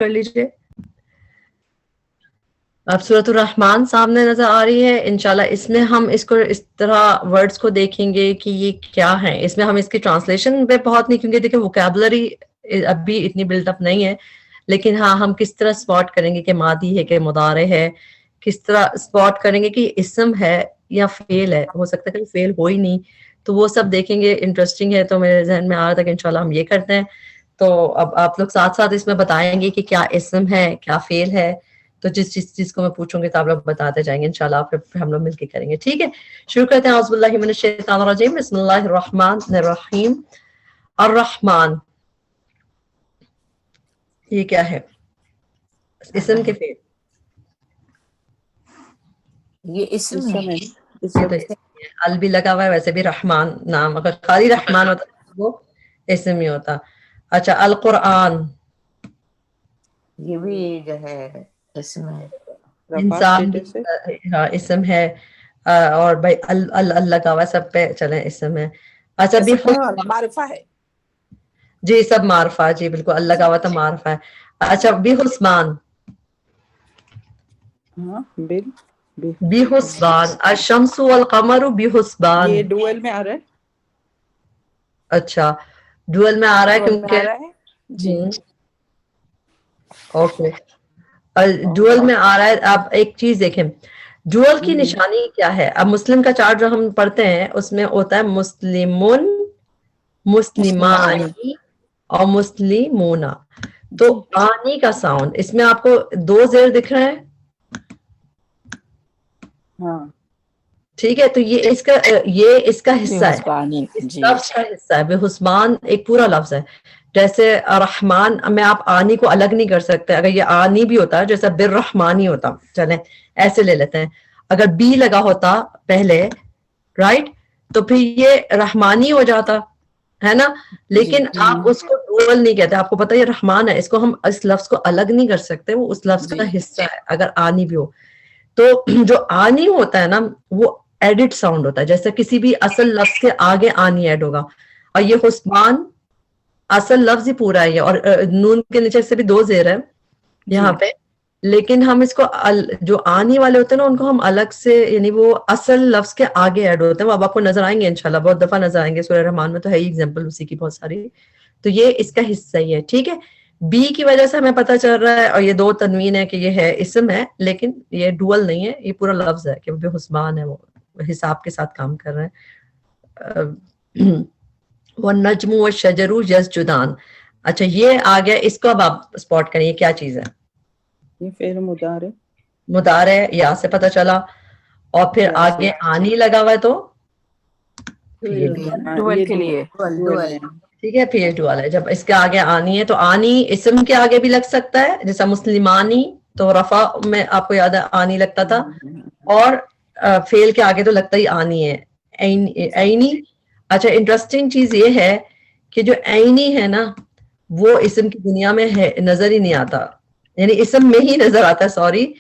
کر لیجیے. اب سورۃ الرحمن سامنے نظر آ رہی ہے. انشاءاللہ اس میں ہم اس کو اس طرح ورڈز کو دیکھیں گے کہ یہ کیا ہے. اس میں ہم اس کی ٹرانسلیشن پہ بہت نہیں, کیونکہ دیکھیں ووکیبلری اب بھی اتنی بلڈ اپ نہیں ہے, لیکن ہاں ہم کس طرح اسپاٹ کریں گے کہ ماضی ہے کہ مضارع ہے, کس طرح اسپاٹ کریں گے کہ اسم ہے یا فعل ہے. ہو سکتا ہے کہ فعل ہو ہی نہیں, تو وہ سب دیکھیں گے. انٹرسٹنگ ہے, تو میرے ذہن میں آ رہا تھا کہ انشاءاللہ ہم یہ کرتے ہیں. تو اب آپ لوگ ساتھ ساتھ اس میں بتائیں گے کہ کیا اسم ہے کیا فعل ہے. تو جس چیز کو میں پوچھوں گی تو آپ لوگ بتاتے جائیں گے انشاءاللہ, پھر ہم لوگ مل کے کریں گے. ٹھیک ہے, شروع کرتے ہیں. اعوذ باللہ من الشیطان الرجیم, بسم اللہ الرحمن الرحیم. الرحمن یہ کیا ہے؟ اسم کے فعل؟ یہ اسم ہے. یہ تو اسم ہے. ال بھی لگا ہوا ہے. ویسے بھی رحمان نام اگر خالی رحمان ہوتا وہ اسم ہی ہوتا. اچھا, القرآن یہ بھی جو ہے اسم ہے. انسان ہاں اسم ہے. اور بھائی ال لگا ہوا سب پہ, چلیں اسم ہے. اچھا بھی معرفہ ہے. جی سب معرفہ, جی بالکل اللہ کا وطن معرفہ ہے. اچھا بھی حسبان, بھی حسبان. الشمس والقمر بحسبان, یہ ڈوئل میں آ رہا ہے. اچھا ڈوئل میں آ رہا ہے کیونکہ جی اوکے ڈوئل میں آ رہا ہے. آپ ایک چیز دیکھیں, ڈوئل کی نشانی کیا ہے. اب مسلم کا چارٹ جو ہم پڑھتے ہیں اس میں ہوتا ہے مسلمون, مسلمانی اور مسلمونا. تو آنی کا ساؤنڈ اس میں آپ کو دو زیر دکھ رہے ہیں. ہاں ٹھیک ہے, تو یہ اس کا حصہ ہے, اس لفظ کا حصہ ہے. بے حسبان ایک پورا لفظ ہے. جیسے رحمان میں آپ آنی کو الگ نہیں کر سکتے. اگر یہ آنی بھی ہوتا جیسا بالرحمانی ہوتا, چلیں ایسے لے لیتے ہیں. اگر بی لگا ہوتا پہلے رائٹ, تو پھر یہ رحمانی ہو جاتا ہے نا. لیکن آپ اس کو ڈوئل نہیں کہتے. آپ کو پتا یہ رحمان ہے, اس کو ہم اس لفظ کو الگ نہیں کر سکتے. وہ اس لفظ کا حصہ ہے اگر آنی بھی ہو. تو جو آنی ہوتا ہے نا وہ ایڈٹ ساؤنڈ ہوتا ہے. جیسے کسی بھی اصل لفظ کے آگے آنی ایڈ ہوگا. اور یہ حسبان اصل لفظ ہی پورا ہے, اور نون کے نیچے سے بھی دو زیر ہے یہاں پہ. لیکن ہم اس کو جو آنی والے ہوتے ہیں نا ان کو ہم الگ سے, یعنی وہ اصل لفظ کے آگے ایڈ ہوتے ہیں. وہ اب آپ کو نظر آئیں گے انشاءاللہ, بہت دفعہ نظر آئیں گے. سورہ رحمان میں تو ہے ہی ایگزامپل اسی کی بہت ساری. تو یہ اس کا حصہ ہی ہے. ٹھیک ہے, بی کی وجہ سے ہمیں پتہ چل رہا ہے, اور یہ دو تنوین ہے کہ یہ ہے اسم ہے, لیکن یہ ڈوئل نہیں ہے, یہ پورا لفظ ہے کہ بے حسبان ہے. وہ حساب کے ساتھ کام کر رہے ہیں. وَالنَّجْمُ وَالشَّجَرُ يَسْجُدَانِ. اچھا یہ آ گیا, اس کو اب آپ اسپاٹ کریں یہ کیا چیز ہے. یہ فعل مضارع, مضارع یا سے پتہ چلا, اور پھر آگے آنی لگا ہوا ہے تو ڈوئل کے لیے ٹھیک ہے, پھر یہ ڈوئل ہے. جب اس کے آگے آنی ہے تو آنی اسم کے آگے بھی لگ سکتا ہے, جیسا مسلمانی تو رفع میں آپ کو یاد ہے آنی لگتا تھا, اور فعل کے آگے تو لگتا ہی آنی ہے, عینی. اچھا انٹرسٹنگ چیز یہ ہے کہ جو عینی ہے نا وہ اسم کی دنیا میں ہے نظر ہی نہیں آتا, یعنی اسم میں ہی نظر آتا ہے. سوری,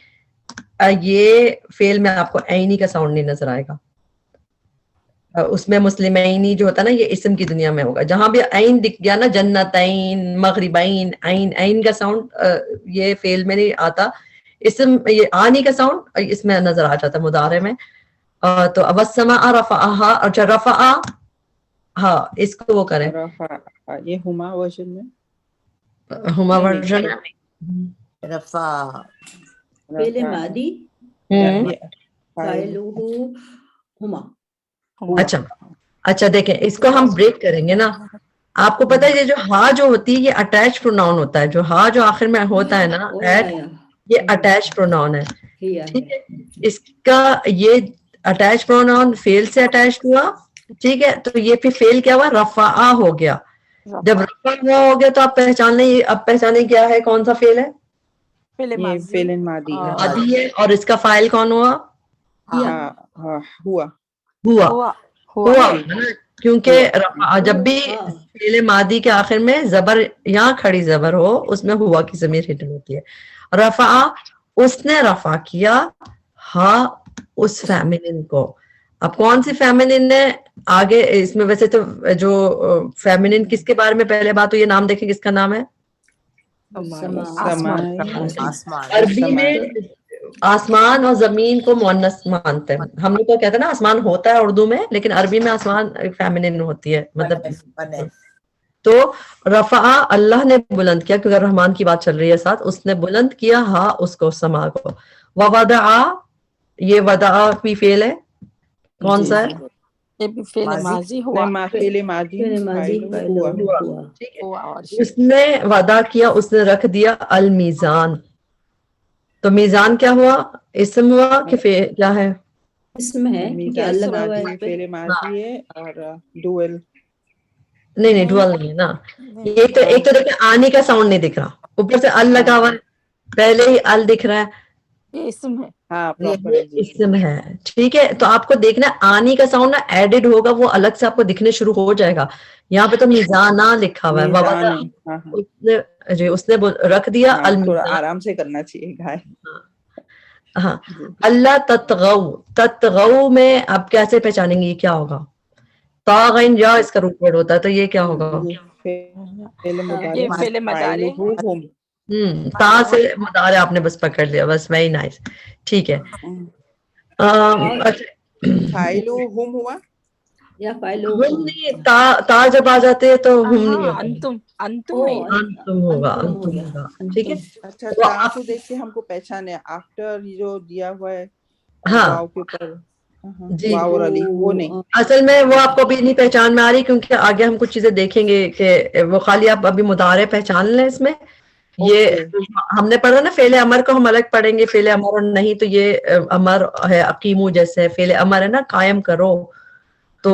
یہ فعل میں آپ کو عینی کا ساؤنڈ نہیں نظر آئے گا. اس میں مسلمینی جو ہوتا ہے نا یہ اسم کی دنیا میں ہوگا. جہاں بھی عین دکھ گیا نا, جنتین, مغربین, عین کا ساؤنڈ یہ فعل میں نہیں آتا. اسم یہ آنی کا ساؤنڈ اس میں نظر آ جاتا ہے مضارع میں. تو والسماء رفعها, اور رفع, ہاں اس کو وہ کریں. یہ ہما ورژن میں, ہما ورژن رفع فعل ماضی فاعلہ ہما. اچھا دیکھیں اس کو ہم بریک کریں گے نا. آپ کو پتہ ہے یہ جو ہا جو ہوتی ہے یہ اٹیچ پروناؤن ہوتا ہے. جو ہا جو آخر میں ہوتا ہے نا ایٹ, یہ اٹیچ پروناؤن ہے. ٹھیک ہے, اس کا یہ اٹیچ پروناؤن فعل سے اٹیچ ہوا. ٹھیک ہے, تو یہ پھر فعل کیا ہوا, رفع ہو گیا. جب رفع ہوا ہو گیا تو آپ پہچان لیں, اب پہچانیں کیا ہے, کون سا فعل ہے. یہ فعل ماضی ہے. اور اس کا فاعل کون ہوا, ہوا, کیونکہ جب بھی فعل ماضی کے آخر میں زبر یہاں کھڑی زبر ہو اس میں ہوا کی ضمیر ہڈن ہوتی ہے. رفع, اس نے رفع کیا, ہاں اس فیمنن کو. اب کون سی فیمنن ہے آگے اس میں, ویسے تو جو فیمنن کس کے بارے میں پہلے بات ہوئی, یہ نام دیکھیں کس کا نام ہے, عربی میں آسمان اور زمین کو مؤنث مانتے ہیں. ہم لوگ تو کہتے ہیں نا آسمان ہوتا ہے اردو میں, لیکن عربی میں آسمان فیمینن ہوتی ہے, مطلب تو رفع اللہ نے بلند کیا, کیونکہ رحمان کی بات چل رہی ہے ساتھ, اس نے بلند کیا ہاں اس کو, سما کو. ووضع, یہ وضع بھی فعل ہے, کون سا ہے؟ یہ بھی فعل ماضی ہوا. فعل ماضی ہوا. ٹھیک ہے, اس نے وضع کیا, اس نے رکھ دیا المیزان. تو میزان کیا ہوا؟ اسم ہوا کہ کیا ہے؟ اسم ہے کیونکہ اللہ لگا ہوا ہے اس پہ. فعل ماضی ہے اور ڈوئل. نہیں ڈوئل نہیں ہے نا. یہ تو ایک تو دیکھیں آنی کا ساؤنڈ نہیں دکھ رہا, اوپر سے ال لگا ہوا ہے, پہلے ہی ال دکھ رہا ہے, یہ اسم ہے. ہاں اسم ہے. ٹھیک ہے, تو آپ کو دیکھنا آنی کا ساؤنڈ نا ایڈڈ ہوگا, وہ الگ سے آپ کو دکھنے شروع ہو جائے گا. یہاں پہ تو میزانہ لکھا ہوا ہے, جی اس نے رکھ دیا تھوڑا آرام سے کرنا چاہیے گائے. ہاں, اللہ تطغوا, تطغوا میں آپ کیسے پہچانیں گے یہ کیا ہوگا؟ طاغین یا اس کا روٹ ورڈ ہوتا ہے, تو یہ کیا ہوگا؟ یہ فعل مضارع. تا سے مضارع آپ نے بس پکڑ لیا, بس ویری نائس. ٹھیک ہے, فاعلہم ہوا یا فاعلو ہم نہیں, تا جب آ جاتے ہیں تو ہم نہیں ہوگا, انتم انتم ہوگا, انتم ہوگا. ٹھیک ہے, اچھا تا کو دیکھ کے ہم کو پہچانے آفٹر جو دیا ہوا ہے ہاں واو کے اوپر جی, واو اور علی, وہ نہیں. اصل میں وہ آپ کو ابھی نہیں پہچان میں آ رہی, کیونکہ آگے ہم کچھ چیزیں دیکھیں گے کہ وہ خالی آپ ابھی مضارع پہچان لیں. اس میں یہ ہم نے پڑھا نا فعل امر کو ہم الگ پڑھیں گے, فعل امر اور نہیں, تو یہ امر ہے اقیمو, جیسے فعل امر ہے نا قائم کرو, تو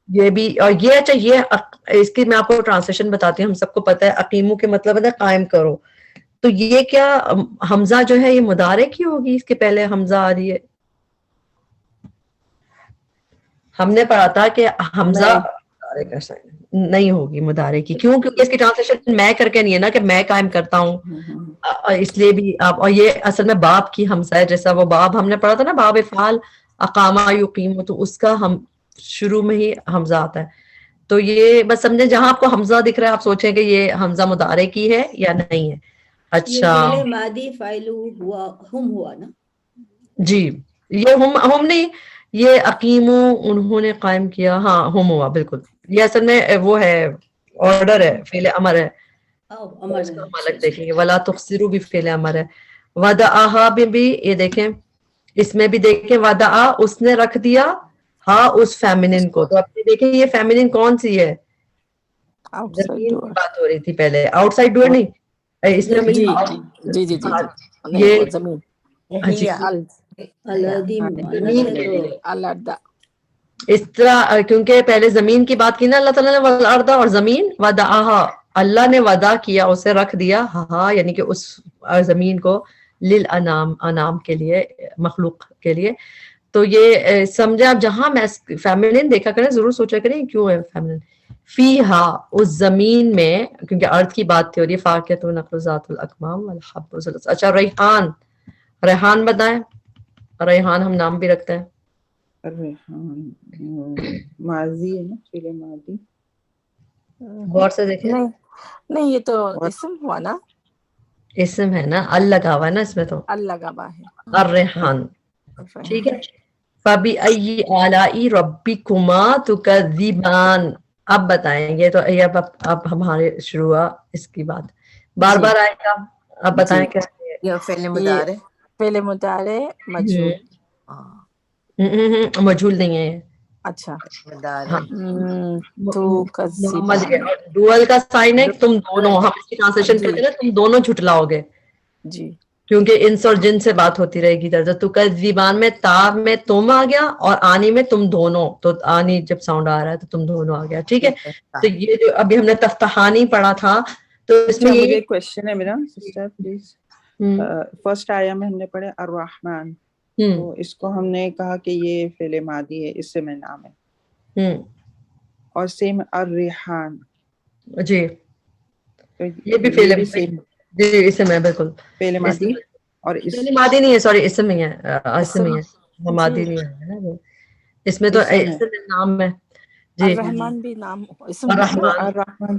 یہ بھی. اور یہ اچھا یہ اس کی میں آپ کو ٹرانسلیشن بتاتی ہوں. ہم سب کو پتہ ہے اقیمو کے مطلب ہے قائم کرو, تو یہ کیا حمزہ جو ہے یہ مضارع کی ہوگی, اس کے پہلے حمزہ آ رہی ہے. ہم نے پڑھا تھا کہ حمزہ نہیں ہوگی مضارع کی, کیوں؟ کیونکہ اس کی ٹرانسلیشن میں کر کے نہیں ہے نا, کہ میں قائم کرتا ہوں, اس لیے بھی آپ. اور یہ اصل میں باب کی حمزہ ہے, جیسا وہ باب ہم نے پڑھا تھا نا, باب افعال اقامہ یقیم, تو اس کا ہم شروع میں ہی حمزہ آتا ہے. تو یہ بس سمجھیں, جہاں آپ کو حمزہ دکھ رہا ہے آپ سوچیں کہ یہ حمزہ مضارع کی ہے یا نہیں ہے. اچھا, یہ فعل ماضی فاعلو ہوا, ہم ہوا نا جی, یہ ہم نہیں, یہ اقیمو انہوں نے قائم کیا, ہاں ہم ہوا بالکل. یہ اصل میں وہ ہے آرڈر ہے, فعل امر ہے, اس کو ہم الگ دیکھیں گے. ولا تخسروا بھی فعل امر ہے. ودعھا بھی یہ دیکھیں, اس میں بھی دیکھیں ودعا اس نے رکھ دیا ہاں اس فیمنن کو. تو آپ دیکھیں یہ فیمنن کون سی ہے؟ زمین کی بات ہو رہی تھی پہلے, آؤٹ سائڈ ڈور نہیں, اس میں جی یہ زمین اس طرح, کیونکہ پہلے زمین کی بات کی نا اللہ تعالیٰ نے, والارض, اور زمین ودعھا اللہ نے وعدہ کیا, اسے رکھ دیا ہاں, یعنی کہ اس زمین کو للانام, انام کے لیے, مخلوق کے لیے. تو یہ سمجھے آپ, جہاں میں فیمنن دیکھا کریں ضرور سوچا کریں کیوں ہے فیمنن. فیہا اس زمین میں, کیونکہ ارض کی بات تھی, اور یہ فاقیۃ نخل ذات الاکمام والحب. اچھا ریحان, ریحان بتائیں, ریحان ہم نام بھی رکھتے ہیں. ریحان ماضی ہے نا, فعل ماضی. غور سے دیکھیں, نہیں یہ تو اسم ہوا نا, اسم ہے نا, ال لگا ہوا ہے نا اس میں, تو ال لگا ہوا ہے. الریحان. ٹھیک ہے, فَبِأَيِّ آلَاءِ رَبِّكُمَا تُكَذِّبَانِ. اب بتائیں گے, تو اب ہمارے شروع ہوا اس کی بات, بار بار آئے گا. اب بتائیں کیا یہ فعل مضارع, فعل مضارع مجھول. مجھول نہیں ہے. اچھا, مضارع تو ڈوئل کا سائن ہے, تم دونوں, ہم اس کی ٹرانسلیشن کرتے ہیں تم دونوں جھٹلاؤ گے, جی, کیونکہ انس اور جن سے بات ہوتی رہے گی. درجہ تو کذبان میں تا میں تم آ گیا, اور آنی میں تم دونوں, تو آنی جب ساؤنڈ آ رہا ہے تو تم دونوں آ گیا. ٹھیک ہے, تو یہ جو ابھی ہم نے تفتحانی پڑھا تھا, تو اس میں مجھے ایک کوشچن ہے میرا, سسٹر پلیز. فرسٹ آیا میں ہم نے پڑھے الرحمن, تو اس کو ہم نے کہا کہ یہ فعل ماضی ہے, اس سے میں نام ہے, اور سیم الریحان, جی یہ بھی فعل جی اسم ہے, بالکل فعل ماضی. اور فعل ماضی نہیں ہے, سوری اسم ہی ہے, اسم ہی ہے, ماضی نہیں ہے اس میں, تو اسم نام ہے. جی الرحمن بھی نام اسم. الرحمن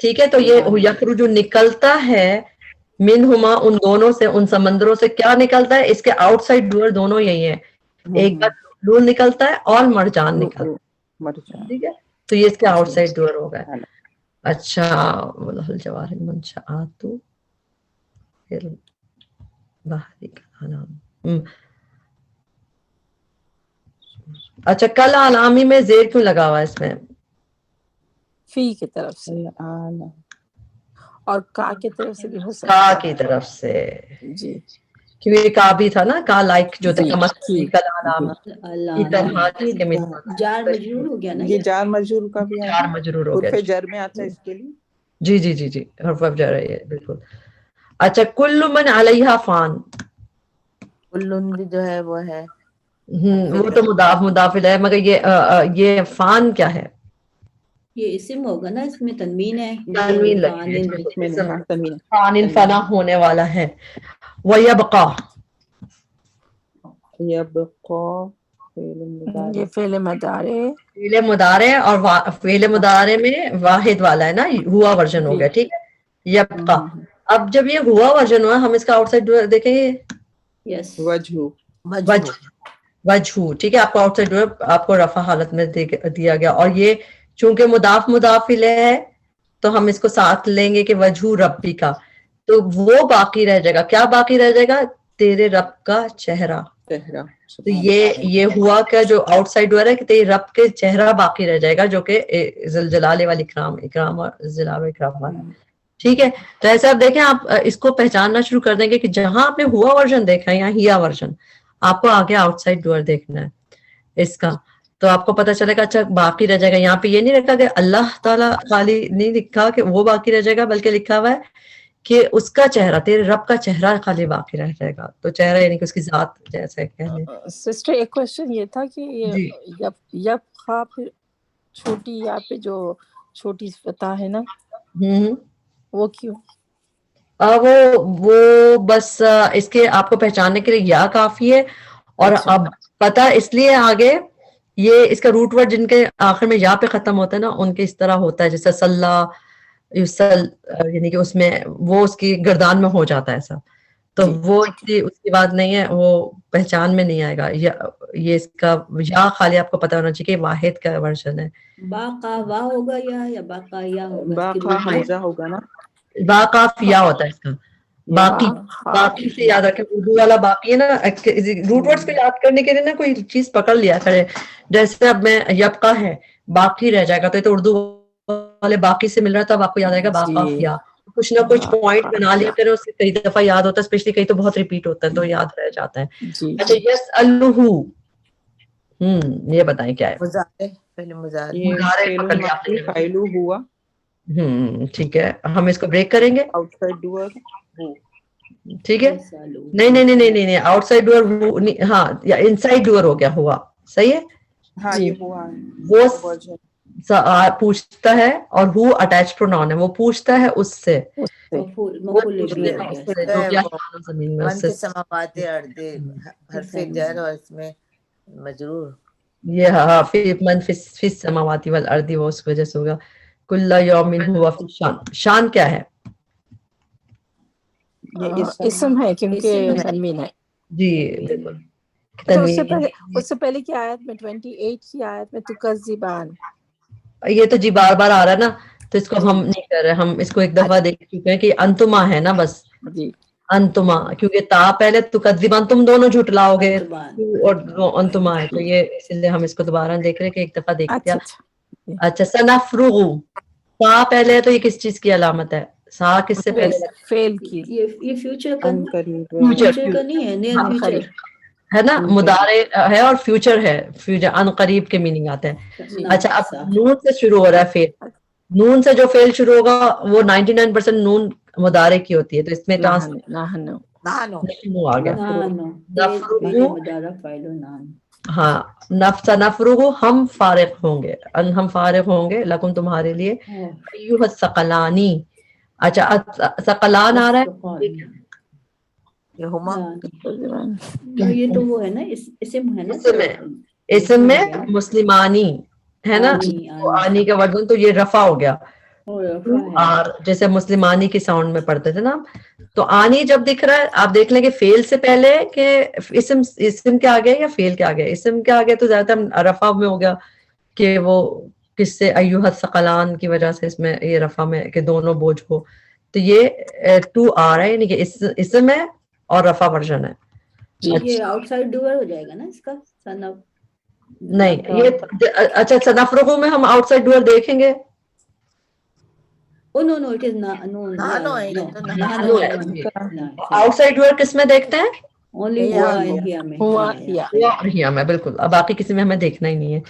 ٹھیک ہے. تو یہ یخرج نکلتا ہے منہما ان دونوں سے, ان سمندروں سے. کیا نکلتا ہے؟ اس کے آؤٹ سائڈ ڈور دونوں یہی ہیں. ایک بار لول نکلتا ہے اور مرجان نکلتا ہے. ٹھیک ہے, تو یہ اس کے آؤٹ سائڈ ڈور ہو گئے. اچھا, الجواہر المنشآت پھر باہری کلام. اچھا, کل علامی میں زیر کیوں لگا ہوا ہے اس میں؟ فی کی طرف سے اور کا کی طرف سے بھی ہو سکتا کا ہے. کی طرف سے جی, کیونکہ کا بھی تھا نا, کا لائک جو تھا جی. کل علامی کی طرح جس کے میں جار مجرور ہو گیا نا, یہ جار مجرور کا بھی جار مجرور ہو گیا. حرف جر میں آتا ہے اس کے لیے. جی جی جی جی, حرف جر ہے یہ, بالکل. اچھا, کل من علیہا فان. کلن بھی جو ہے وہ ہے وہ تو مضاف مضاف الیہ, مگر یہ فان کیا ہے؟ یہ اسم ہوگا نا, اس میں تنوین ہے. تنوین لگی ہے, فان فنا ہونے والا ہے. وَيَبْقَى یہ فعل مضارع, فعل مضارع, اور فعل مضارع میں واحد والا ہے نا, ہوا ورژن ہو گیا. ٹھیک ہے, یبقى. اب جب یہ ہوا ورژن ہوا, ہم اس کا آؤٹ سائڈ دیکھیں گے. یس, وجہ. ٹھیک ہے, آپ کو آؤٹ سائڈ آپ کو رفع حالت میں دیا گیا, اور یہ چونکہ مضاف مضاف الیہ ہے تو ہم اس کو ساتھ لیں گے کہ وجہ ربی کا, تو وہ باقی رہ جائے گا. کیا باقی رہ جائے گا؟ تیرے رب کا چہرہ. تو یہ ہوا کا جو آؤٹ سائڈ ہوا ہے کہ تیرے رب کے چہرہ باقی رہ جائے گا, جو کہ ذوالجلال والاکرام, اکرام اور جلال و اکرام والا. ٹھیک ہے, تو ایسے آپ دیکھیں, آپ اس کو پہچاننا شروع کر دیں گے کہ جہاں آپ نے ہوا ورژن دیکھا ہے یا ہیا ورژن, آپ کو آگے آؤٹ سائڈ ڈور دیکھنا ہے اس کا, تو آپ کو پتا چلے گا. اچھا, باقی رہ جائے گا. یہاں پہ یہ نہیں رکھا کہ اللہ تعالیٰ خالی نہیں لکھا کہ وہ باقی رہ جائے گا, بلکہ لکھا ہوا ہے کہ اس کا چہرہ, تیرے رب کا چہرہ خالی باقی رہ جائے گا. تو چہرہ یعنی کہ اس کی ذات جیسے کہنے. سسٹر ایک کوشچن یہ تھا کہ یب خا پھر چھوٹی یا پہ جو چھوٹی فتح ہے نا, وہ کیوں؟ وہ بس اس کے آپ کو پہچاننے کے لیے یا کافی ہے. اور اب پتہ اس لیے آگے یہ اس کا روٹ ورڈ جن کے آخر میں یا پہ ختم ہوتا ہے نا, ان کے اس طرح ہوتا ہے جیسے صلی یوسل, یعنی کہ اس میں وہ اس کی گردان میں ہو جاتا ہے ایسا. تو وہ اس کی بات نہیں ہے, وہ پہچان میں نہیں آئے گا. یہ اس کا یا خالی آپ کو پتہ ہونا چاہیے کہ واحد کا ورژن ہے. باقا وا ہوگا یا باقا یا ہوگا؟ باقا حمزہ ہوگا نا, باقاف یا ہوتا ہے اس کا. باقی, باقی سے یاد رکھیں, اردو والا باقی ہے نا, روٹ ورڈز کو یاد کرنے کے لیے نا کوئی چیز پکڑ لیا کرے. جیسے اب میں یبقا ہے, باقی رہ جائے گا, تو یہ تو اردو والے باقی سے مل رہا تھا, اب آپ کو یاد آئے گا باقاف یا. کچھ نہ کچھ پوائنٹ بنا لیا کرے, اس سے کئی دفعہ یاد ہوتا ہے, اسپیشلی کئی تو بہت ریپیٹ ہوتا ہے تو یاد رہ جاتا ہے. اچھا, یس الہ, یہ بتائیں کیا ہے؟ فائلو ہوا. ٹھیک ہے, ہم اس کو بریک کریں گے. آؤٹ سائڈ ڈور ٹھیک ہے, نہیں, آؤٹ سائڈ ڈور, ہاں, یا ان سائڈ ڈور ہو گیا ہوا. صحیح ہے, ہاں یہ ہوا. وہ پوچھتا ہے, اور ہو اٹیچ پروناؤن ہے, وہ پوچھتا ہے اس سے. حرف جر اور اس میں مجرور, یہ ہاں من فی السماوات والارض, وہ اس وجہ سے ہوگا. کل یوم ہوا فی شان. شان کیا ہے؟ اسم ہے کیونکہ تنوین ہے. جی بالکل. تو اس سے پہلے کی آیت میں 28 کی آیت میں تکذبان, یہ تو جی بار بار آ رہا ہے نا, تو اس کو ہم نہیں کر رہے, ہم اس کو ایک دفعہ دیکھ چکے ہیں کہ انتما ہے نا, بس انتما, کیونکہ تا پہلے تکذبان, تم دونوں جھٹلاؤ گے, اور انتما ہے, تو یہ اس لیے ہم اس کو دوبارہ دیکھ رہے کہ ایک دفعہ دیکھ لیا. اچھا, سنفرغ, تا پہلے ہے تو یہ کس چیز کی علامت ہے؟ سا کس سے پہلے؟ فعل کی. یہ فیوچر کا نہیں ہے, نیئر فیوچر ہے نا, مضارع ہے اور فیوچر ہے, فیوچر ان قریب کے میننگ آتے ہیں. اچھا, اب نون سے شروع ہو رہا ہے فعل, نون سے جو فعل شروع ہوگا وہ 99% نون مضارع کی ہوتی ہے, تو اس میں آ گیا. ہاں, نفرغ, ہم فارغ ہوں گے, ہم فارغ ہوں گے, لکم تمہارے لیے, ایھا الثقلانی. اچھا, ثقلان آ رہا ہے, یہ تو وہ ہے نا, اسم ہے نا, اسم میں مسلمانی ہے نا, آنی کا وزن, تو یہ رفع ہو گیا. آر جیسے مسلمانی کی ساؤنڈ میں پڑھتے تھے نا. تو آنی جب دکھ رہا ہے آپ دیکھ لیں کہ فیل سے پہلے کہ اسم کے آگے یا فیل کے آگے. اسم کے آگے تو زیادہ رفع میں ہو گیا کہ وہ کس سے ایھا الثقلان کی وجہ سے اس میں یہ رفع میں کہ دونوں بوجھ ہو. تو یہ ٹو آ رہا ہے یعنی کہ اسم ہے اور رفع ورژن ہے. یہ آؤٹ سائڈ ڈوور ہو جائے گا نا اس کا صنف. نہیں یہ اچھا سنفرغو میں ہم آؤٹ سائڈ ڈوور دیکھیں گے. Oh no no it is not no out side dower کس میں دیکھتے ہیں؟ only ہوا and here میں اور ہیا میں بالکل. اب باقی کسی میں ہمیں دیکھنا ہی نہیں ہے.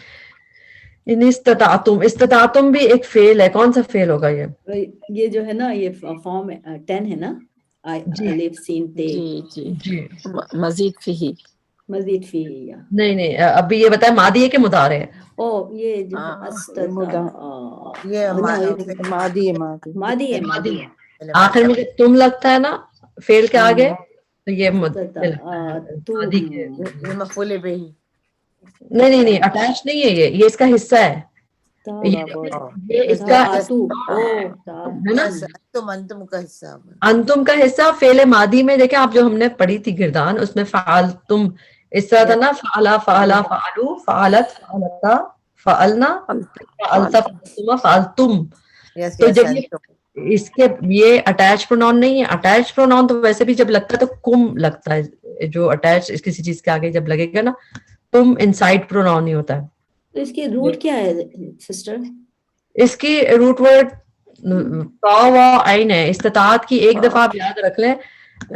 ان استطاعتم بھی ایک فعل ہے. کون سا فعل ہوگا یہ جو ہے نا یہ فارم 10 ہے نا الف سین تے جی مزید فی یا نہیں ابھی یہ بتائیں ماضی ہے کہ مضارع ہے؟ او یہ جو ماضی ہے آخر میں تم لگتا ہے نا فعل کے آگے تو یہ مفعول به. نہیں اٹیچ نہیں ہے. یہ اس کا حصہ ہے. یہ اس کا انتم کا حصہ. انتم کا حصہ فعل ماضی میں دیکھیں آپ جو ہم نے پڑھی تھی گردان اس میں فعلتم اس طرح تھا نا. فعلا فعلا فعلو فعلت فعلتا فعلنا فعلتا فعلتما فعلتم. تو جب اس کے یہ اٹیچ پروناؤن نہیں ہے. اٹیچ پروناؤن تو ویسے بھی جب لگتا ہے تو کم لگتا ہے. جو اٹیچ کسی چیز کے آگے جب لگے گا نا تم انسائڈ پروناؤن ہی ہوتا ہے. تو اس کی روٹ کیا ہے سسٹر؟ اس کی روٹ ورڈ تا و عین ہے. استطاعت کی ایک دفعہ آپ یاد رکھ لیں.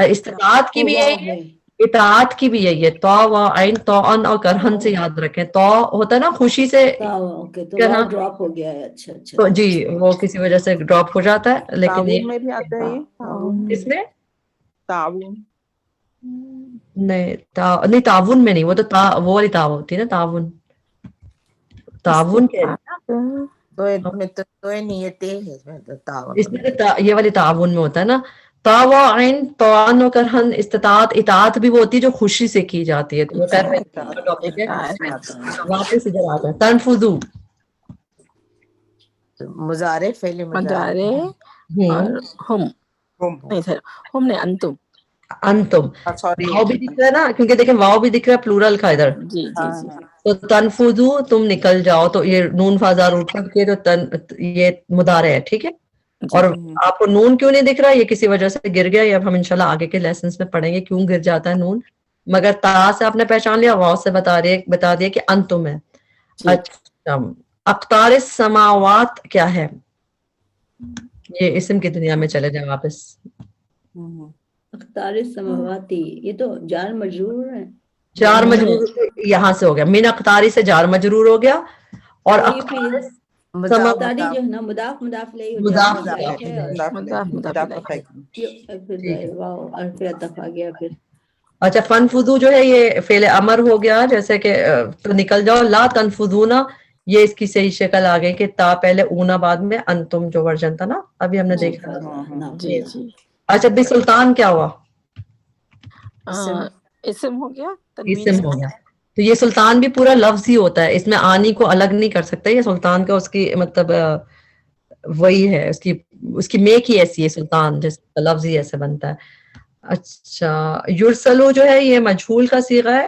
استطاعت کی بھی یہی ہے اطاعت کی بھی یہی ہے. تا و عین طاعن اور کرہن سے یاد رکھیں. تا ہوتا ہے نا خوشی سے ڈراپ ہو گیا ہے. اچھا جی وہ کسی وجہ سے ڈراپ ہو جاتا ہے. لیکن میں بھی آتا ہے اس میں تعاون نہیں تعاون میں نہیں. وہ تو وہ والی تا ہوتی ہے نا تعاون. تعاون اس میں یہ والی تعاون میں ہوتا ہے نا. تا و عین طاعن و کرہن. استطاعت اطاعت بھی وہ ہوتی ہے جو خوشی سے کی جاتی ہے. واپس ادھر آ جائیں. تنفذو مضارع فعل مضارع ہم نے انتم واؤ بھی دکھ رہا ہے نا کیونکہ دیکھیں واؤ بھی دکھ رہا ہے پلورل کا ادھر. تو تنفذو تم نکل جاؤ. تو یہ نون فازار اوپر کے تو یہ مضارع ہے. ٹھیک ہے. اور آپ کو نون کیوں نہیں دکھ رہا یہ کسی وجہ سے گر گیا. یہ اب ہم انشاءاللہ آگے کے لیسنز میں پڑھیں گے کیوں گر جاتا ہے نون. مگر تا سے آپ نے پہچان لیا. واؤ سے بتا دیا کہ انتم ہے. اچھا اقطار السماوات کیا ہے؟ یہ اسم کی دنیا میں چلے جائیں واپس. اقطار السماواتی یہ تو جار مجرور ہے. جار مجرور یہاں سے ہو گیا. من اقطاری سے جار مجرور ہو گیا. اور مضافداری جو ہے نا مضاف مضاف لے پھر. اچھا فنفذو جو ہے یہ فعل امر ہو گیا. جیسے کہ تو نکل جاؤ. لا تنفذونا یہ اس کی صحیح شکل آ گئی کہ تا پہلے اونا بعد میں انتم جو ورژن تھا نا ابھی ہم نے دیکھا. اچھا بھی سلطان کیا ہوا؟ اسم ہو گیا. اسم ہو گیا. تو یہ سلطان بھی پورا لفظ ہی ہوتا ہے. اس میں آنی کو الگ نہیں کر سکتا. یہ سلطان کا اس کی مطلب وہی ہے اس کی میک ہی ایسی ہے سلطان جس کا لفظ ہی ایسے بنتا ہے. اچھا یرسلو جو ہے یہ مجہول کا صیغہ ہے.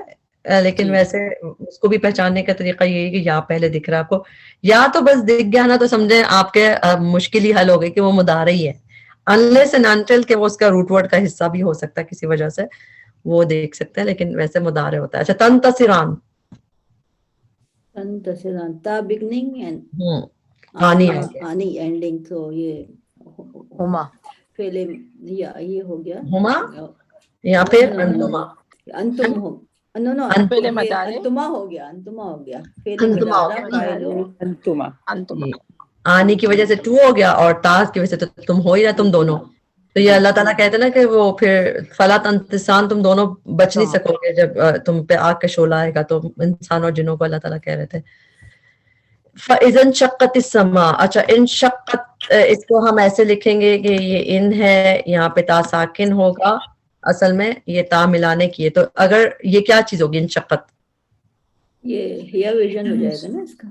لیکن ویسے اس کو بھی پہچاننے کا طریقہ یہ ہے کہ یا پہلے دکھ رہا ہے آپ کو. یا تو بس دکھ گیا نا تو سمجھیں آپ کے مشکل ہی حل ہو گئی کہ وہ مضارع ہی ہے. unless and until کہ وہ اس کا روٹ ورڈ کا حصہ بھی ہو سکتا ہے کسی وجہ سے وہ دیکھ سکتے ہیں. لیکن ویسے مضارع ہوتا ہے. اچھا تنتصران تا بگننگ اینڈ آنی اینڈنگ. تو یہ ہما فعل یہ ہو گیا ہما یا پھر انتما. انتم ہو انتما ہو گیا. آنی کی وجہ سے ٹو ہو گیا اور تاس کی وجہ سے تو تم ہو ہی رہا تم دونوں. تو یہ اللہ تعالیٰ کہتے ہیں نا کہ وہ پھر فلا تنتصان تم دونوں بچ نہیں سکو گے جب تم پہ آگ کا شعلہ آئے گا. تو انسان اور جنوں کو اللہ تعالیٰ کہہ رہے تھے. فَإِذَا انشَقَّتِ السَّمَاءُ. اچھا انشقت اس کو ہم ایسے لکھیں گے کہ یہ ان ہے یہاں پہ تا ساکن ہوگا. اصل میں یہ تا ملانے کی ہے. تو اگر یہ کیا چیز ہوگی انشقت؟ یہ ویژن ہو جائے گا نا اس کا.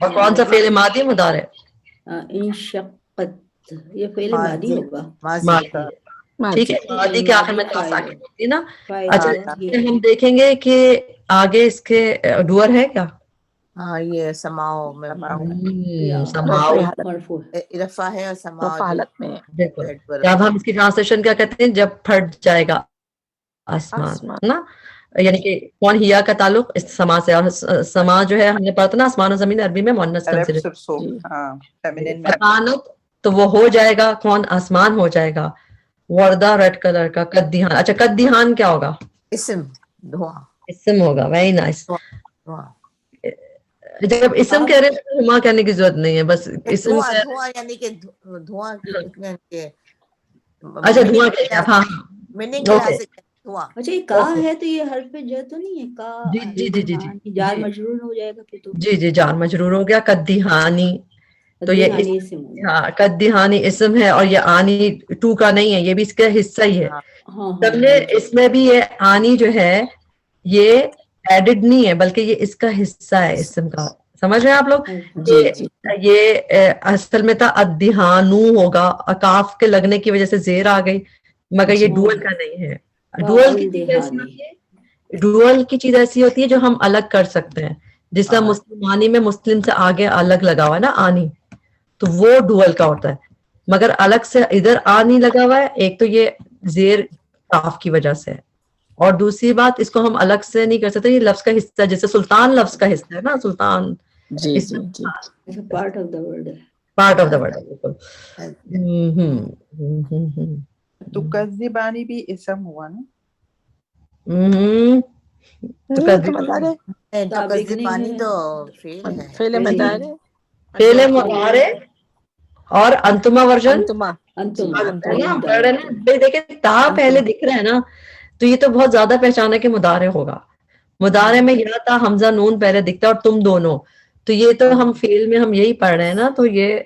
اور کون سا فعل ماضی مضارع؟ انشق یہ فعل ماضی ہوگا. ماضی ٹھیک ہے, ماضی کے آخر میں تا ساکن ہوتی ہے نا. اچھا فاعل ہم دیکھیں گے کہ آگے اس کے ڈور ہے کیا؟ ہاں یہ سماؤ میں سماؤ مرفوع رفع ہے اور سماؤ حالت میں بالکل. اب ہم اس کی ٹرانسلیشن کیا کہتے ہیں؟ جب پھٹ جائے گا آسمان نا, یعنی کہ کون ہیا کا تعلق اس سما سے, اور سما جو ہے ہم نے پڑھا تھا نا آسمان و زمین عربی میں مؤنث کنسیڈر فطانت, تو وہ ہو جائے گا کون؟ آسمان ہو جائے گا. وردہ ریڈ کلر کا. قدیحان, اچھا قدیحان کیا ہوگا؟ اسم دھواں اسم ہوگا. Very nice. دھواں جب اسم کہہ رہے ہیں تو ہما کہنے کی ضرورت نہیں ہے, بس اسم دھواں یعنی کہ دھواں کی اچھا دھواں کہتے ہیں. ہاں میننگ کے لحاظ سے دھواں. اچھا یہ کا ہے تو یہ حرف جر تو نہیں ہے کا؟ جی جی جی جی جار مجرور ہو جائے گا پھر تو. جی جی جار مجرور ہو گیا. قدیحانی, تو یہ ہاں قدیحانی اسم ہے, اور یہ آنی ٹو کا نہیں ہے, یہ بھی اس کا حصہ ہی ہے. تب نے اس میں بھی یہ آنی جو ہے یہ ایڈڈ نہیں ہے, بلکہ یہ اس کا حصہ ہے اسم کا. سمجھ رہے ہیں آپ لوگ؟ یہ اصل میں تھا ادھیانو ہوگا, کاف کے لگنے کی وجہ سے زیر آ گئی, مگر یہ ڈوئل کا نہیں ہے. ڈوئل کی چیز ایسی ہوتی ہے, ڈوئل کی چیز ایسی ہوتی ہے جو ہم الگ کر سکتے ہیں. جس طرح مسلمانی میں مسلم سے آگے الگ لگا ہوا ہے نا آنی, تو وہ ڈوئل کا ہوتا ہے. مگر الگ سے ادھر آنی لگا ہوا ہے, ایک تو یہ زیر کاف کی وجہ سے, اور دوسری بات اس کو ہم الگ سے نہیں کر سکتے, یہ لفظ کا حصہ ہے. جیسے سلطان لفظ کا حصہ ہے نا, سلطان پارٹ آف دا ورڈ ہے. پارٹ آف دا ورڈ ہے بالکل. تو کذبانی بھی اسم ہوا نا. پانی تو فعل مضارع فعل مضارع اور انتما ورژن دیکھیں تا پہلے دکھ رہا ہے نا, تو یہ تو بہت زیادہ پہچانا کہ مضارع ہوگا. مضارع میں یا تا حمزہ نون پہلے دکھتا ہے اور تم دونوں, تو یہ تو ہم فعل میں ہم یہی پڑھ رہے ہیں نا, تو یہ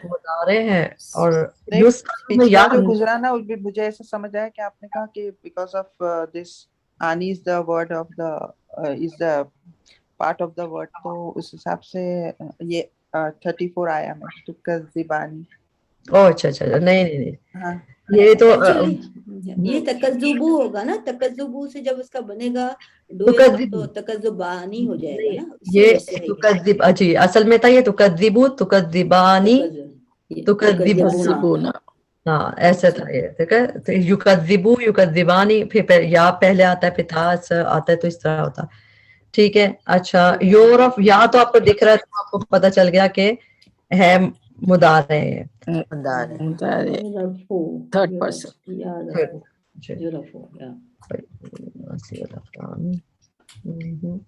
مضارع ہے. اور پچھلا جو گزرا نا مجھے ایسا سمجھ آیا کہ آپ نے کہا کہ because of this any is the word of the is the part of the word, تو اس حساب سے یہ 34 آیا میں تو کذبانی. اچھا اچھا نہیں یہ تو یہ تکذبو ہوگا نا. تکذبو سے جب اس کا بنے گا تو تکذبانی ہو جائے گا نا. یہ تکذب, اچھی اصل میں تھا یہ تکذبو تکذبانی تکذبون, ہاں ایسا تھا یہ. ٹھیک ہے, یکذبو یکذبانی, پھر یا پہلے آتا ہے پھر تھا آتا ہے, تو اس طرح ہوتا. ٹھیک ہے. اچھا یورف یا تو آپ کو دکھ رہا ہے, تو آپ کو پتا چل گیا کہ ہے مضارع ہے. Third person.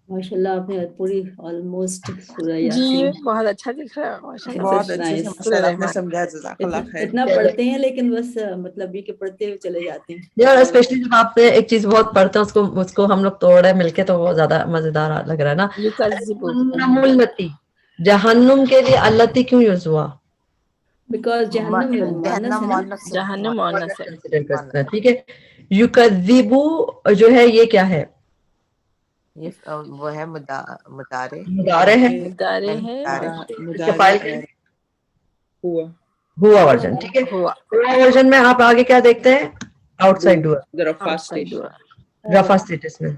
ماشاء اللہ آپ نے پوری آلموسٹ سورہ جی یاسین بہت اچھا دکھ رہا ہے, بہت اچھے سے ماشاءاللہ آپ نے سمجھایا, جزاک اللہ خیر. اتنا پڑھتے ہیں لیکن بس مطلب یہ کہ پڑھتے ہوئے چلے جاتے ہیں. اور اسپیشلی جب آپ ایک چیز بہت پڑھتے ہیں اس کو ہم لوگ توڑے مل کے, تو وہ زیادہ مزیدار لگ رہا ہے نا. التی جہنم کے لیے التی کیوں یوز ہوا؟ بیکاز جہنم مؤنث ہے. ٹھیک ہے. یکذبو جو ہے یہ کیا ہے؟ وہ ہے مضارع ہے ہوا ورژن. ٹھیک ہے, ہوا ورژن میں آپ آگے کیا دیکھتے ہیں؟ آؤٹ سائڈ ڈور, رفع اسٹیٹس میں.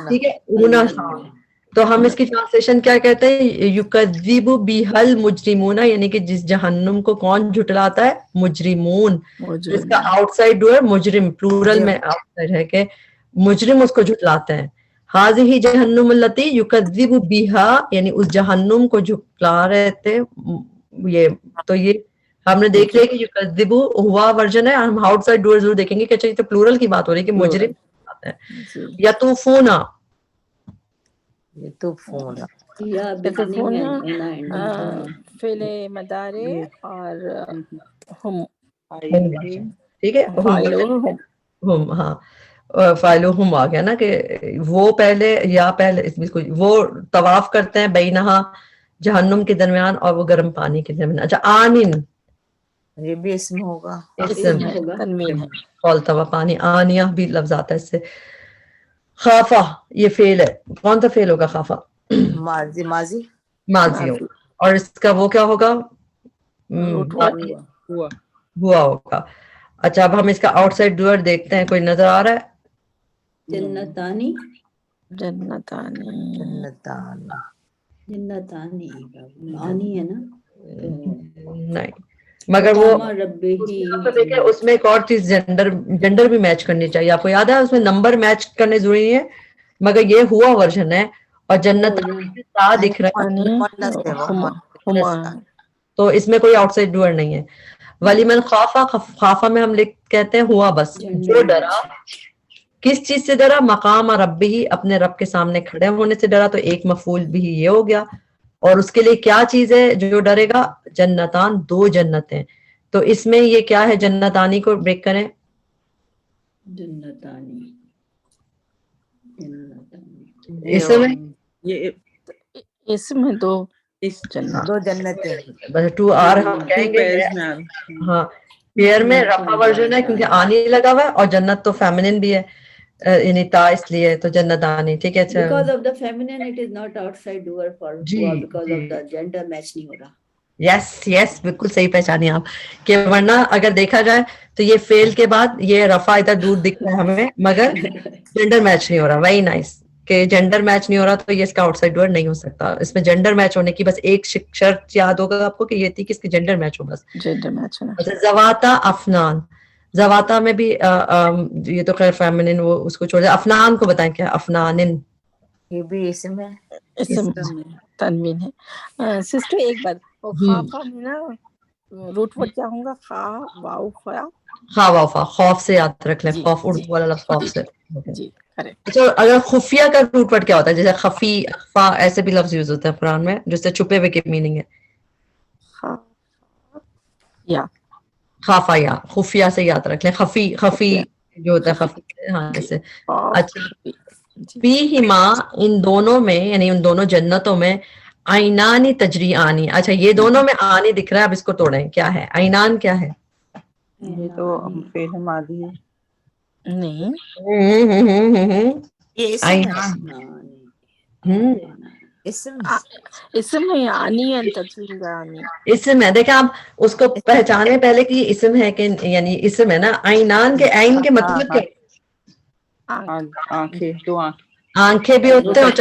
ٹھیک ہے. تو ہم اس کی ٹرانسلیشن کیا کہتے ہیں؟ یکذب بها المجرمون, یعنی کہ جس جہنم کو کون جھٹلاتا ہے؟ مجرمون. جس کا آؤٹ سائڈ ڈور مجرم, پلورل میں آؤٹ سائڈ ہے کہ مجرم اس کو جھٹلاتے ہیں. هذه جہنم التي یکذب بها, یعنی اس جہنم کو جھٹلا رہے تھے یہ. تو یہ ہم نے دیکھ لیا کہ یکذب ہوا ورژن ہے. ہم آؤٹ سائڈ ڈور ضرور دیکھیں گے کہ تو پلورل کی بات ہو رہی ہے کہ مجرم آتے ہیں. یطوفون, فعل مضارع اور ہم. ٹھیک ہے, ہم, ہاں فاعلہم آ گیا نا, کہ وہ پہلے یا پہلے وہ طواف کرتے ہیں بینہا, جہنم کے درمیان اور وہ گرم پانی کے درمیان. اچھا آنین, یہ بھی اسم ہوگا, تنوین ہے. کھولتا ہوا پانی. آنیہ بھی لفظ آتا ہے اس سے. خافہ یہ فعل ہے, کون سا فعل ہوگا؟ خافہ ماضی ماضی ہوگا. اور اس کا وہ کیا ہوگا؟ ہوا ہوگا. اچھا اب ہم اس کا آؤٹ سائڈ ڈوئر دیکھتے ہیں, کوئی نظر آ رہا ہے؟ جنتانی جنتانی جنتانی آنی ہے نا, نہیں, مگر وہ ربہی دیکھیں اس میں ایک اور چیز جنڈر بھی میچ کرنی چاہیے. آپ کو یاد ہے اس میں نمبر میچ کرنے ضروری نہیں ہے, مگر یہ ہوا ورژن ہے اور جنت دکھ رہا ہے, تو اس میں کوئی آؤٹ سائڈ ڈوئر نہیں ہے. ولیمن خافا میں ہم کہتے ہیں ہوا, بس جو ڈرا. کس چیز سے ڈرا؟ مقام ربی, اپنے رب کے سامنے کھڑے ہونے سے ڈرا, تو ایک مفعول بھی یہ ہو گیا. اور اس کے لیے کیا چیز ہے جو ڈرے گا؟ جنتان, 2 جنتیں. تو اس میں یہ کیا ہے؟ جنتانی کو بریک کریں. جنتانی اس میں 2 جنتیں بس 2 آر ہم کہیں گے. ہاں پیئر میں رفع ورژن ہے کیونکہ آنی لگا ہوا ہے, اور جنت تو فیمنن بھی ہے, یعنی تا اس لیے, تو جنتانی. ٹھیک ہے. اچھا because of the feminine it is not outside doer for hua because of the gender match نہیں ہو رہا. یس بالکل صحیح پہچانی آپ, کہ ورنہ اگر دیکھا جائے تو یہ فیل کے بعد یہ رفع ادھر دور دکھ رہا ہے ہمیں, مگر جینڈر میچ نہیں ہو رہا. ویری نائس کہ جینڈر میچ نہیں ہو رہا, تو یہ اس کا آؤٹ سائڈ ڈوئر نہیں ہو سکتا. اس میں جینڈر میچ ہونے کی بس ایک شرط یاد ہوگا آپ کو کہ یہ تھی کہ اس کی جینڈر میچ ہو, بس جینڈر میچ ہونا. زواتا افنان, زواتا میں بھی یہ تو خیر فیمنن, وہ اس کو چھوڑ دیں. افنان کو بتائیں کیا؟ افنانن یہ بھی اسم ہے, اسم تنوین ہے. سسٹر ایک بار خافا میں نا روٹ ورڈ کیا ہوگا؟ خا واو خا وافا, خوف سے یاد رکھ لیں. خوف اردو والا لفظ خوف سے. جی کریکٹ. اچھا اگر خفیہ کا روٹ ورڈ کیا ہوتا ہے؟ جیسے خفی, اخفا, ایسے بھی لفظ یوز ہوتے ہیں قرآن میں جس سے چھپے ہوئے کی میننگ ہے. خافا یا خفیہ سے یاد رکھ لیں. خفی جو ہوتا ہے خفی. ہاں ایسے. اچھا فیہما, ان دونوں میں, یعنی ان دونوں جنتوں میں, عینانی تجری آنی. اچھا یہ دونوں میں آنی دکھ رہا ہے, اب اس کو توڑیں. کیا ہے عینان؟ کیا ہے؟ یہ تو فعل ماضی ہے. نہیں یہ اسم ہے آنی ہے, تجوید آنی اسم ہے. دیکھیں آپ اس کو پہچانے پہلے کہ یہ اسم ہے کہ یعنی اسم ہے نا. عینان کے عین کے مطلب کیا؟ آنکھیں, 2 آنکھ, آنکھیں بھی ہوتے ہیں اور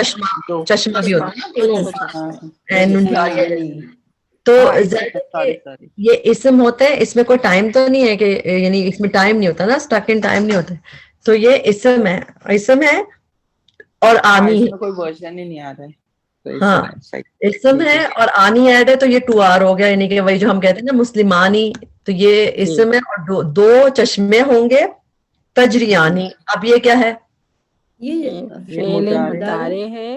چشمہ بھی ہوتا ہے. تو یہ اسم ہوتے ہیں, اس میں کوئی ٹائم تو نہیں ہے کہ, یعنی اس میں ٹائم نہیں ہوتا نا, اسٹک ان ٹائم نہیں ہوتا. تو یہ اسم ہے, اسم ہے اور آنی ہے. کوئی ورژن ہی نہیں آ رہا ہے. ہاں اسم ہے اور آنی ایڈ ہے, تو یہ 2 آر ہو گیا, یعنی کہ وہی جو ہم کہتے ہیں نا مسلمانی. تو یہ اسم ہے اور 2 چشمے ہوں گے تجریانی. اب یہ کیا ہے؟ یہ فعل مضارع ہے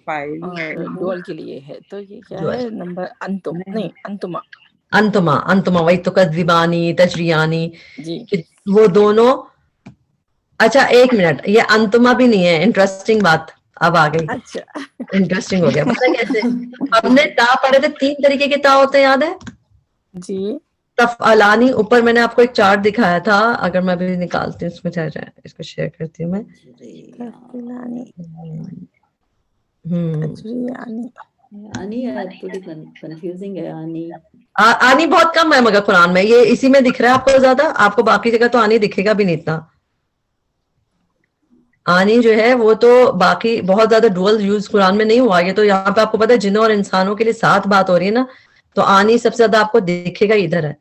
اور ڈول کے لیے ہے. تو یہ کیا ہے نمبر؟ انتم نہیں انتما. انتما وہی تو کذبانی تجریانی جی وہ دونوں. اچھا ایک منٹ, یہ انتما بھی نہیں ہے. انٹرسٹنگ بات اب آ گئی. اچھا انٹرسٹنگ ہو گیا. پتہ کیسے ہم نے تا پڑھے تھے, 3 طریقے کے تا ہوتے ہیں, یاد ہے؟ جی تفعلانی. اوپر میں نے آپ کو ایک چارٹ دکھایا تھا, اگر میں بھی نکالتی ہوں اس میں جائے, اس کو شیئر کرتی ہوں میں. آنی بہت کم ہے مگر قرآن میں. یہ اسی میں دکھ رہا ہے آپ کو زیادہ, آپ کو باقی جگہ تو آنی دکھے گا بھی نہیں اتنا. آنی جو ہے وہ تو باقی بہت زیادہ ڈوئل یوز قرآن میں نہیں ہوا. یہ تو یہاں پہ آپ کو پتا ہے جنوں اور انسانوں کے لیے ساتھ بات ہو رہی ہے نا, تو آنی سب سے زیادہ آپ کو دیکھے گا ادھر ہے.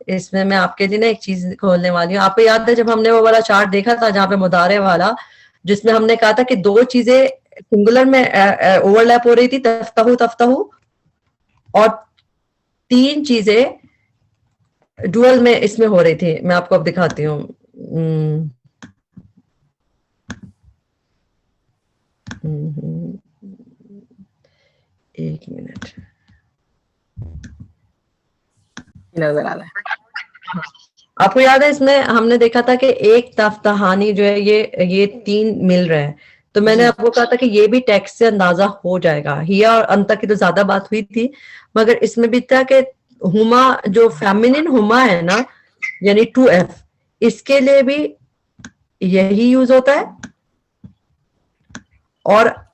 اس میں آپ کے لیے نا ایک چیز کھولنے والی ہوں. آپ کو یاد ہے جب ہم نے وہ والا چارٹ دیکھا تھا جہاں پہ مضارع والا, جس میں ہم نے کہا تھا کہ 2 چیزیں سنگولر میں اوور لیپ ہو رہی تھی, تفتح, اور 3 چیزیں ڈوئل میں اس میں ہو رہی تھی. میں آپ کو اب دکھاتی ہوں. ایک منٹ, نظر آ رہا ہے. آپ کو یاد ہے اس میں ہم نے دیکھا تھا کہ ایک تفتحانی جو ہے یہ 3 مل رہے ہیں. تو میں نے آپ کو کہا تھا کہ یہ بھی ٹیکسٹ سے اندازہ ہو جائے گا. ہیا اور انتا کی تو زیادہ بات ہوئی تھی, مگر اس میں بھی تھا کہ ہما جو فیمنن ہما ہے نا, یعنی 2F, اس کے لیے بھی یہی یوز ہوتا ہے. اور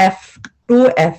F2F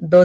2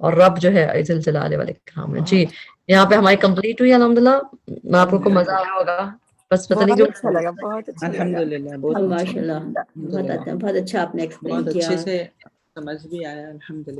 اور رب جو ہے ذل جلال والاکرام ہے. جی یہاں پہ ہماری کمپلیٹ ہوئی الحمدللہ. آپ کو مزہ آیا ہوگا, بس پتہ نہیں کیوں اچھا لگا, بہت اچھا لگا الحمدللہ ماشاء اللہ, بہت اچھا آپ نے ایکسپلین کیا, بہت اچھے سے سمجھ بھی آیا الحمدللہ.